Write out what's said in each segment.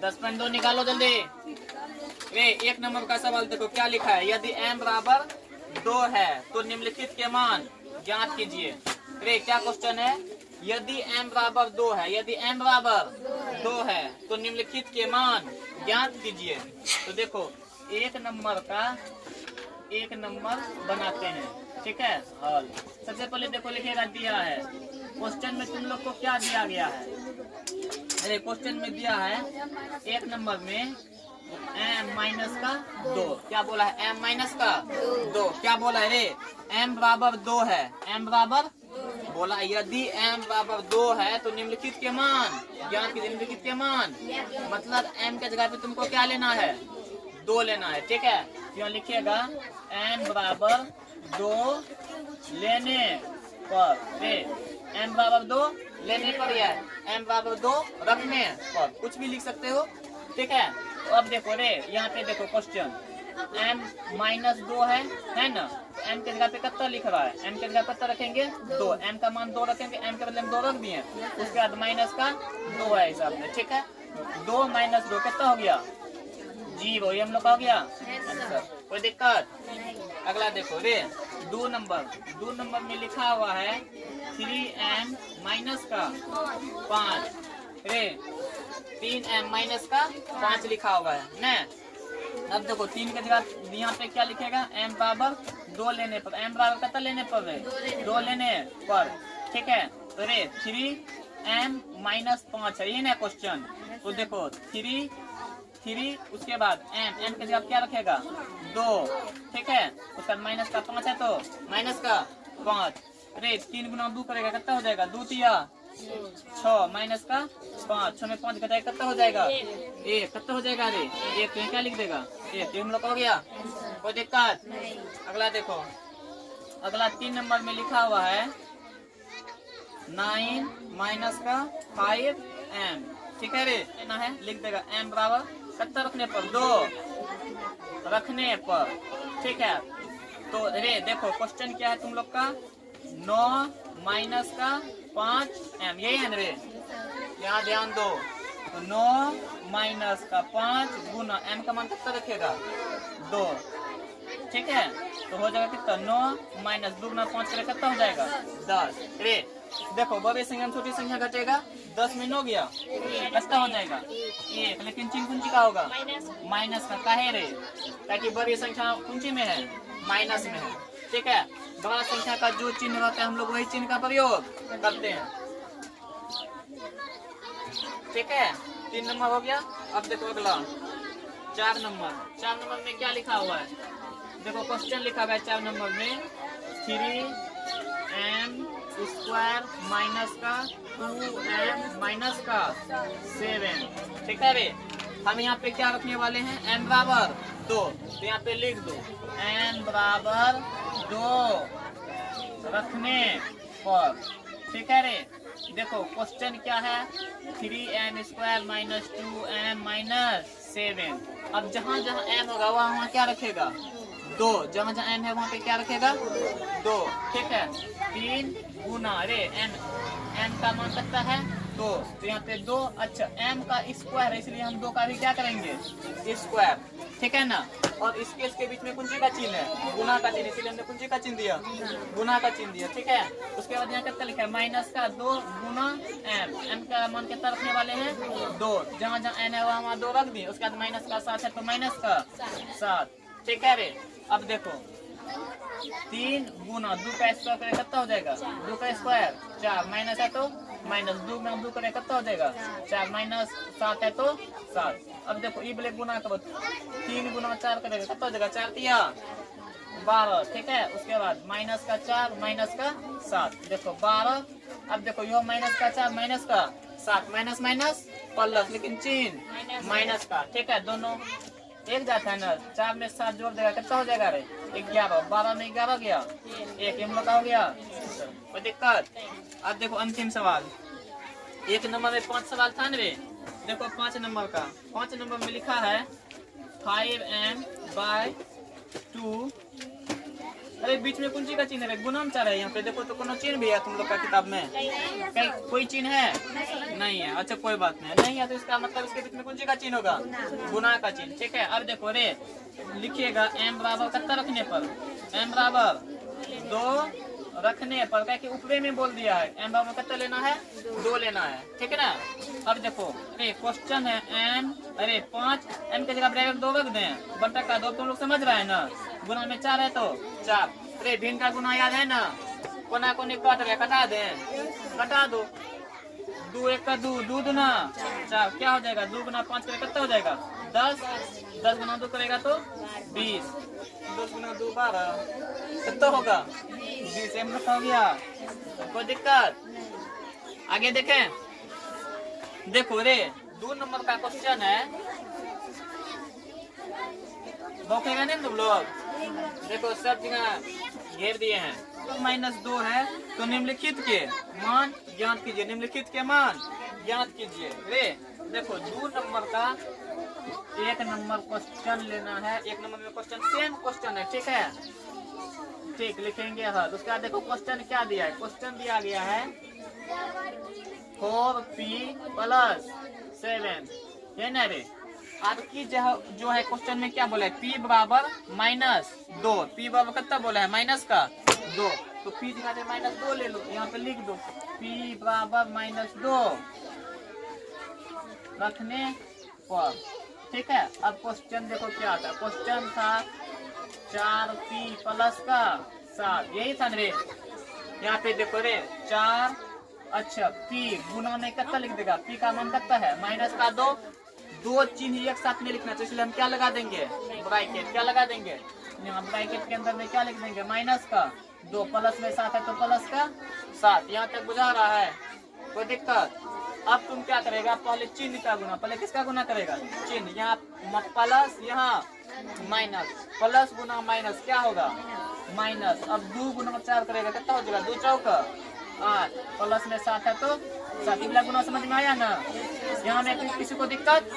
10.2 निकालो जल्दी। रे 1 नंबर का सवाल देखो क्या लिखा है, यदि m बराबर 2 है तो निम्नलिखित के मान ज्ञात कीजिए। रे क्या क्वेश्चन है, यदि m बराबर 2 है, यदि m बराबर 2 है तो निम्नलिखित के मान ज्ञात कीजिए। तो देखो 1 नंबर बनाते हैं, ठीक है। हल सबसे पहले देखो लिखेगा, दिया है क्वेश्चन में तुम लोग को क्या दिया गया है। अरे क्वेश्चन में दिया है 1 नंबर में m माइनस का 2, क्या बोला है m माइनस का 2, क्या बोला है रे, m बराबर 2 है, m बराबर बोला यदि m बराबर 2 है तो निम्नलिखित के मान ज्ञात कीजिए। निम्नलिखित के मान मतलब m के जगह पे तुमको क्या लेना है, 2 लेना है, ठीक है। क्यों लिखिएगा m बराबर 2 लेने पर, m बराबर 2 लेने पर या m बराबर 2 रखने पर, कुछ भी लिख सकते हो, ठीक है। तो अब देखो रे यहाँ पे देखो क्वेश्चन m माइनस 2 है ना, तो m के जगह पे कितना लिख रहा है, m के जगह पे कितना रखेंगे 2, m का मान 2 रखेंगे, m के बदले में 2 रख दिए, उसके बाद माइनस का 2 है हिसाब से, ठीक है। 2 माइनस 2 कितना हो गया 0, ये हम लोग का हो गया आंसर, कोई दिक्कत। अगला देखो रे 2 नंबर में लिखा हुआ है 3m माइनस का 5, रे 3m माइनस का 5 लिखा हुआ है न। अब देखो 3 के जगह यहाँ पे क्या लिखेगा, m बराबर 2 लेने पर, m बराबर कितना लेने पर रे 2 लेने पर, ठीक है। तो रे 3m माइनस 5 है ये ना क्वेश्चन। तो देखो 3 उसके बाद m के जगह क्या रखेगा 2, ठीक है। उसके बाद माइनस का 5 है तो माइनस का 5, रे 3 गुना 2 करेगा कितना हो जाएगा 2 तिया 6, माइनस का 5, 6 में 5 घटाएगा कितना हो जाएगा 1, कितना हो जाएगा रे 1, तो क्या लिख देगा 1, हम लोग हो गया, कोई दिक्कत। अगला देखो, अगला 3 नंबर में लिखा हुआ है 9 माइनस का 5m, ठीक है रे, ना है लिख देगा m बराबर कितना रखने पर 2 रखने पर, ठीक है। तो रे देखो क्वेश्चन क्या है तुम लोग का 9 माइनस का 5m, यही है ना रे, यहाँ ध्यान दो। तो 9 माइनस का 5 गुना m का मान कितना रखेगा 2, ठीक है। तो हो जाएगा कितना 9 माइनस 2 गुना 5 करे कितना हो जाएगा 10। रे देखो बड़ी संख्या में छोटी संख्या घटेगा, 10 में 9 गया कितना हो जाएगा 1, लेकिन चिन्ह कुंजी का होगा माइनस का, काहे रे ताकि बड़ी संख्या कुंजी में है माइनस में है, ठीक है। बड़ा संख्या का जो चिन्ह रहता है हम लोग वही चिन्ह का प्रयोग करते हैं, ठीक है। 3 नंबर हो गया। अब देखो अगला 4 नंबर में क्या लिखा हुआ है, देखो क्वेश्चन लिखा हुआ है 4 नंबर में 3m स्क्वायर माइनस का 2m माइनस का 7, ठीक है रे। हम यहाँ पे क्या रखने वाले हैं m बराबर 2, तो यहाँ पे लिख दो m बराबर 2 रखने पर, ठीक है रे। देखो क्वेश्चन क्या है 3m square minus 2m minus 7। अब जहाँ जहाँ m होगा वहाँ क्या रखेगा 2, जहाँ जहाँ m है वहाँ पे क्या रखेगा 2, ठीक है। 3 गुना रे m का मान कितना है 2, तो यहाँ पे 2, अच्छा m का स्क्वायर है इसलिए हम 2 का भी क्या करेंगे स्क्वायर, ठीक है ना। और इसके बीच में कुंजी का चिन्ह है गुना का चिन्ह, इसलिए हमने कुंजी का चिन्ह दिया, गुना का चिन्ह दिया, ठीक है। उसके बाद यहाँ कितना लिखा है माइनस का 2 गुना m का मान कितना रखने वाले हैं 2, जहाँ जहाँ n है वहाँ 2 रख दिए। उसके बाद माइनस का 7 है तो माइनस का 7, ठीक है रे। अब देखो 3 गुना 2 का स्क्वायर करे कितना हो जाएगा 2 का स्क्वायर 4, माइनस है तो माइनस 2 में 2 करे कितना हो जाएगा 4, माइनस 7 है तो 7। अब देखो ई ब्लैक गुना करो 3 गुना 4 करेगा कितना हो जाएगा 4 तिया 12, ठीक है। उसके बाद माइनस का 4 माइनस का 7, देखो 12। अब देखो यह माइनस का 4 माइनस का 7, माइनस माइनस प्लस, लेकिन चिन्ह माइनस का, ठीक है। दोनों एक जाता है ना, 4 में 7 जोड़ देगा कितना हो जाएगा रे 11, 12 में 11 गया 1, हम लोग का हो गया, कोई दिक्कत। अब देखो अंतिम सवाल, 1 नंबर में 5 सवाल था ना रे, देखो 5 नंबर का, 5 नंबर में लिखा है 5m/2, अरे बीच में कुंजी का चिन्ह है गुणन 4 है, यहाँ पे देखो तो कोनो चिन्ह भी है तुम लोग का किताब में, कहीं कोई चिन्ह है नहीं है। अच्छा कोई बात नहीं, नहीं है तो इसका मतलब इसके बीच में कौन सी का चिन्ह होगा? गुना का चिन्ह। ठीक है, अब देखो रे लिखिएगा m बराबर कितना रखने पर, m बराबर 2 रखने पर, क्या कि ऊपरे में बोल दिया है m बराबर कितना लेना है? 2 लेना है। ठीक है ना। अब देखो रे क्वेश्चन है m, अरे 5 m की जगह ब्रैकेट 2 रख दें, बटा का 2 तुम लोग समझ रहे हैं ना, गुना में 4 है तो 4। अरे भिन्न का गुना याद है ना, कोना कोनी कट रहे, कटा दें, कटा दो, 2 1 का 2, 2 दूना 4, क्या हो जाएगा? 2 गुना 5 करेगा कितना हो जाएगा? 10, 10 गुना 2 करेगा तो 20, 10 गुना 2 12, कितना होगा? 20 एम हो गया। कोई दिक्कत? आगे देखें, देखो रे 2 नंबर का क्वेश्चन है, देखेगा नहीं तुम लोग, देखो सब जगह घेर दिए हैं। -2 है तो निम्नलिखित के मान ज्ञात कीजिए, निम्नलिखित के मान ज्ञात कीजिए। रे देखो 2 नंबर का 1 नंबर क्वेश्चन लेना है, 1 नंबर में क्वेश्चन सेम क्वेश्चन है। ठीक है, ठीक लिखेंगे हर। उसके बाद देखो क्वेश्चन क्या दिया है, क्वेश्चन दिया गया है 4p + 7, है ना रे। आपकी जो है क्वेश्चन में क्या बोला है, p बराबर -2, p बराबर कितना बोला है? -2, तो p जगह पे -2 ले लो, यहाँ पे लिख दो p बराबर -2 रखने पर। ठीक है, अब क्वेश्चन देखो क्या था, क्वेश्चन था 4p + 7, यही था रे। यहाँ पे देखो रे 4, अच्छा p गुना में कितना लिख देगा, p का मान कितना है? -2, 2 चिन्ह एक साथ में लिखना है, तो इसलिए हम क्या लगा देंगे? ब्रैकेट। क्या लगा देंगे? यहाँ ब्रैकेट के अंदर में क्या लिख देंगे? -2, प्लस में 7 है तो प्लस का 7। यहाँ तक बुझा रहा है? कोई दिक्कत? अब तुम क्या करेगा, पहले चिन्ह का गुना, पहले किसका गुना करेगा? चिन्ह, यहाँ प्लस, यहाँ माइनस, प्लस गुना माइनस क्या होगा? माइनस। अब 2 गुना 4 करेगा कितना हो जाएगा? 2 चौका 8, प्लस में 7 है तो 7। इगला गुना समझ में आया ना? यहाँ में किसी को दिक्कत?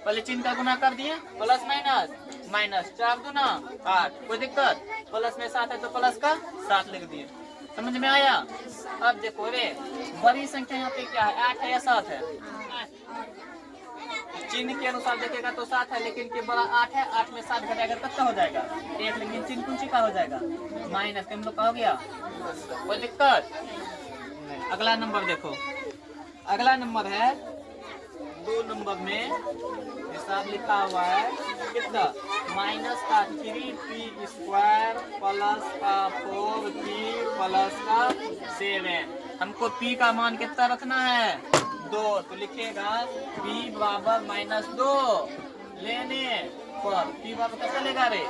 पहले चिन्ह का गुना कर दिए, प्लस माइनस, 4 दूना 8, कोई दिक्कत? प्लस में 7 है तो प्लस का 7 लिख दिए। समझ में आया? अब देखो रे बड़ी संख्या यहाँ पे क्या है, 8 है या 7 है? चिन्ह के अनुसार देखेगा तो 7 है, लेकिन के बड़ा 8 है, 8 में 7 घटाकर कितना हो जाएगा? 1, लेकिन चिन्ह कौन सी का हो जाएगा? माइनस। तुम लोग का हो गया, कोई दिक्कत? अगला नंबर देखो, अगला नंबर है 2 नंबर में हिसाब लिखा हुआ है कितना? -3p² प्लस का 4p प्लस का 7। हमको p का मान कितना रखना है? 2, तो लिखेगा p बराबर -2 लेने पर, p बराबर कितना लेगा रे?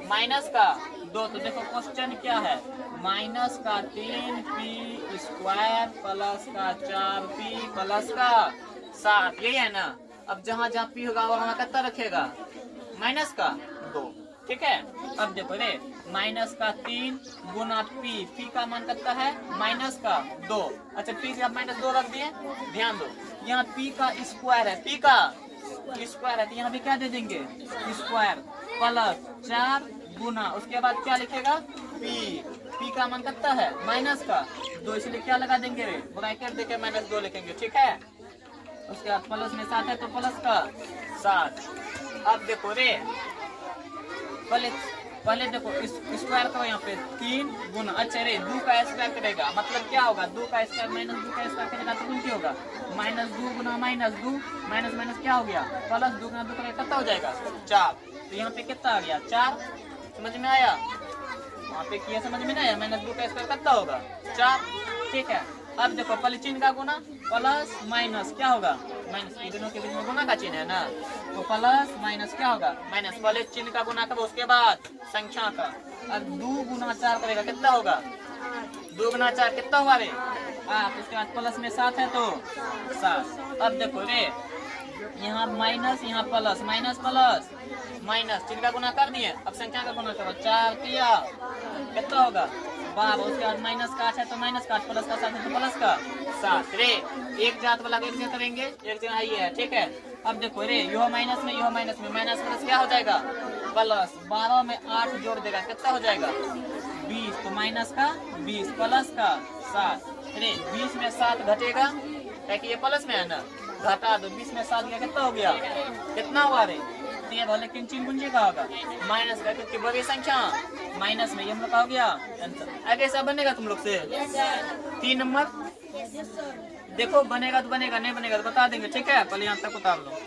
-2। तो देखो क्वेश्चन क्या है, -3p² प्लस का 4p प्लस का 7, यही है ना। अब जहाँ जहाँ p होगा वहाँ कितना रखेगा? -2। ठीक है, अब देखो रे -3 गुना p का मान कितना है? -2। अच्छा p से आप -2 रख दिए, ध्यान दो यहाँ p का स्क्वायर है, p का स्क्वायर है तो यहाँ भी क्या दे देंगे? स्क्वायर प्लस 4 गुना, उसके बाद क्या लिखेगा? p का मान कितना है? -2, इसलिए क्या लगा देंगे रे? ब्रैकेट देके -2 लिखेंगे। ठीक है, उसके बाद प्लस में 7 है तो प्लस का 7। अब देखो रे पहले देखो स्क्वायर करो यहाँ पे 3 गुना, अच्छा रे 2 का स्क्वायर करेगा मतलब क्या होगा? 2 का स्क्वायर -2 का स्क्वायर करेगा तो कौन सी होगा? -2 गुना -2, माइनस क्या हो गया? प्लस 2 गुना 2 करेगा कितना हो जाएगा? 4। तो यहाँ पे कितना आ गया? 4। समझ में आया? वहाँ पे किया समझ में नहीं आया? -2 का स्क्वायर कितना होगा? 4। ठीक है, अब देखो पहले चिन्ह का गुना, प्लस माइनस क्या होगा? माइनस, दोनों के बीच में गुना का चिन्ह है ना, तो प्लस माइनस क्या होगा? माइनस। पहले चिन्ह का गुना करो, उसके बाद संख्या का। अब 2 गुना 4 करेगा कितना होगा? 2 गुना 4 कितना हुआ रे? 8। उसके बाद प्लस में 7 है तो 7। अब देखो रे यहाँ माइनस, यहाँ प्लस, माइनस प्लस माइनस, चिन्ह का गुना कर दिए, अब संख्या का गुना करो, 4 तिया कितना होगा? 12। उसके बाद माइनस का 8 है तो माइनस का 8, प्लस का 7 है तो प्लस का 7। रे एक जात वाला एक जगह करेंगे, एक जगह ये है। ठीक है, अब देखो रे यह माइनस में माइनस प्लस क्या हो जाएगा? प्लस। 12 में 8 जोड़ देगा कितना हो जाएगा? 20, तो माइनस का 20 प्लस का 7। रे 20 में 7 घटेगा है कि ये प्लस में है ना, घटा दो, 20 में 7 गया, कितना हो गया, कितना हुआ रे, तो ये बोले किंचिन कुंजी का होगा माइनस का, क्योंकि बड़ी संख्या माइनस में, ये हम लोग का हो गया आंसर। आगे ऐसा बनेगा तुम लोग से 3 नंबर, देखो बनेगा तो बनेगा, नहीं बनेगा तो बता देंगे, ठीक है, पहले यहाँ तक उतार लो।